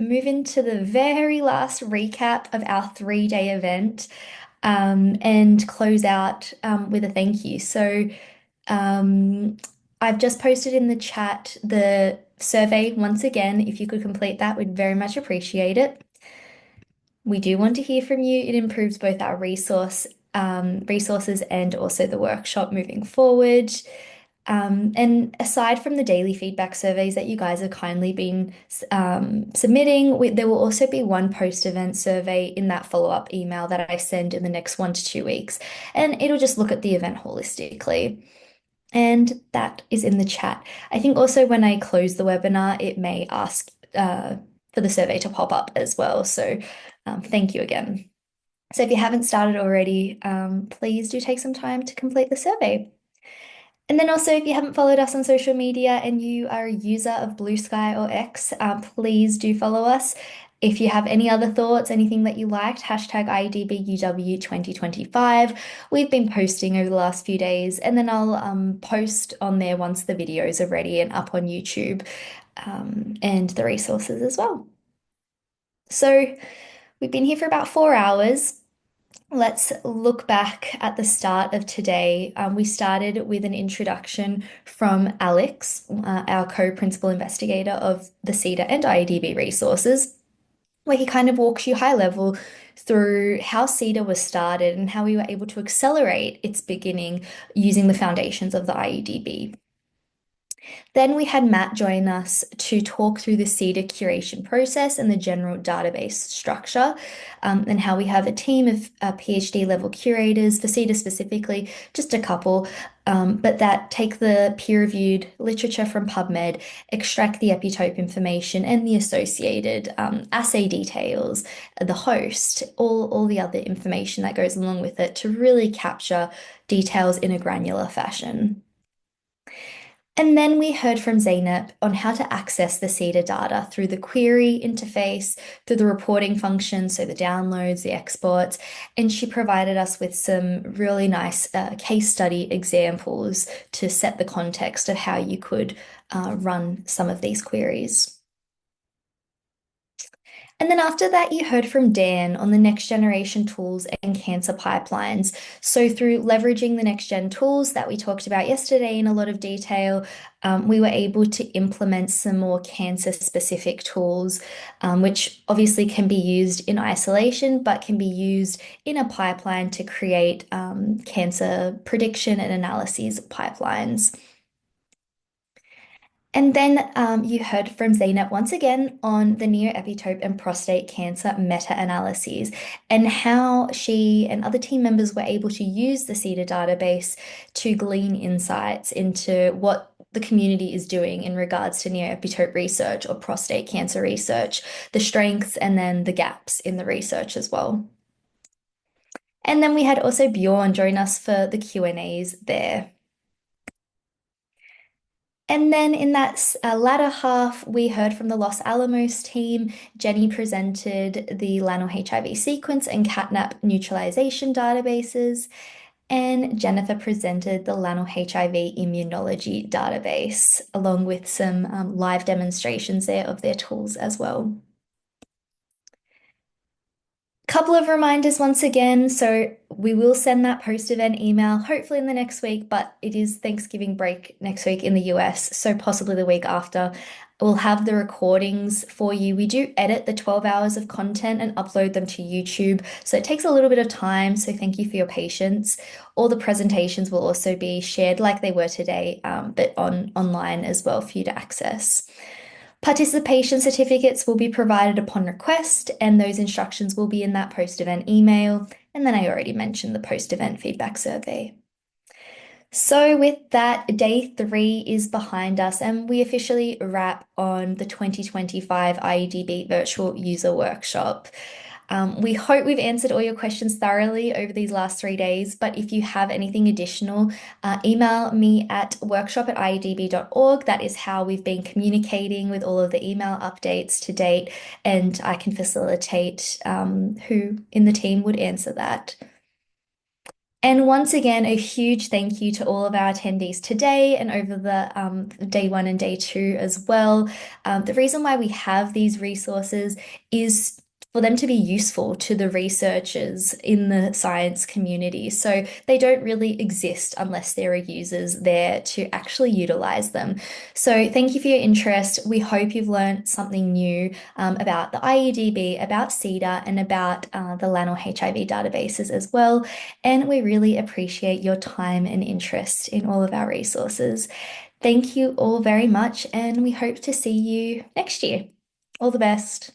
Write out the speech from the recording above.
move into the very last recap of our 3-day event and close out with a thank you. Um, I've just posted in the chat the survey once again. If you could complete that, we'd very much appreciate it. We do want to hear from you. It improves both our resources and also the workshop moving forward. And aside from the daily feedback surveys that you guys have kindly been submitting, there will also be one post-event survey in that follow-up email that I send in the next 1 to 2 weeks. And it'll just look at the event holistically. And that is in the chat. I think also when I close the webinar, it may ask for the survey to pop up as well. So thank you again. So if you haven't started already, please do take some time to complete the survey. And then also, if you haven't followed us on social media and you are a user of Blue Sky or X, please do follow us. If you have any other thoughts, anything that you liked, hashtag IEDB 2025. We've been posting over the last few days, and then I'll post on there once the videos are ready and up on YouTube, and the resources as well. So we've been here for about 4 hours. Let's look back at the start of today. We started with an introduction from Alex, our co-principal investigator of the CEDAR and IEDB resources, where he kind of walks you high level through how CEDAR was started and how we were able to accelerate its beginning using the foundations of the IEDB. Then we had Matt join us to talk through the CEDAR curation process and the general database structure, and how we have a team of PhD level curators for CEDAR specifically, just a couple, but that take the peer-reviewed literature from PubMed, extract the epitope information and the associated assay details, the host, all the other information that goes along with it to really capture details in a granular fashion. And then we heard from Zeynep on how to access the CEDAR data through the query interface, through the reporting function, so the downloads, the exports, and she provided us with some really nice case study examples to set the context of how you could run some of these queries. And then after that, you heard from Dan on the next generation tools and cancer pipelines. So through leveraging the next gen tools that we talked about yesterday in a lot of detail, we were able to implement some more cancer specific tools, which obviously can be used in isolation, but can be used in a pipeline to create cancer prediction and analyses pipelines. And then you heard from Zeynep once again on the neo-epitope and prostate cancer meta-analyses and how she and other team members were able to use the CEDAR database to glean insights into what the community is doing in regards to neo-epitope research or prostate cancer research, the strengths and then the gaps in the research as well. And then we had also Bjorn join us for the Q&As there. And then in that latter half, we heard from the Los Alamos team. Jenny presented the Lano HIV sequence and catnap neutralization databases, and Jennifer presented the Lano HIV immunology database, along with some live demonstrations there of their tools as well. Couple of reminders once again. So we will send that post-event email hopefully in the next week, but it is Thanksgiving break next week in the US, so possibly the week after. We'll have the recordings for you. We do edit the 12 hours of content and upload them to YouTube, so it takes a little bit of time, so thank you for your patience. All the presentations will also be shared like they were today, but online as well for you to access. Participation certificates will be provided upon request, and those instructions will be in that post-event email. And then I already mentioned the post-event feedback survey. So with that, day 3 is behind us, and we officially wrap on the 2025 IEDB Virtual User Workshop. We hope we've answered all your questions thoroughly over these last 3 days, but if you have anything additional, email me at workshop@iedb.org. That is how we've been communicating with all of the email updates to date, and I can facilitate who in the team would answer that. And once again, a huge thank you to all of our attendees today and over the day one and day two as well. The reason why we have these resources is for them to be useful to the researchers in the science community. So they don't really exist unless there are users there to actually utilize them. So thank you for your interest. We hope you've learned something new about the IEDB, about CEDAR, and about the LAN or HIV databases as well. And we really appreciate your time and interest in all of our resources. Thank you all very much, and we hope to see you next year. All the best.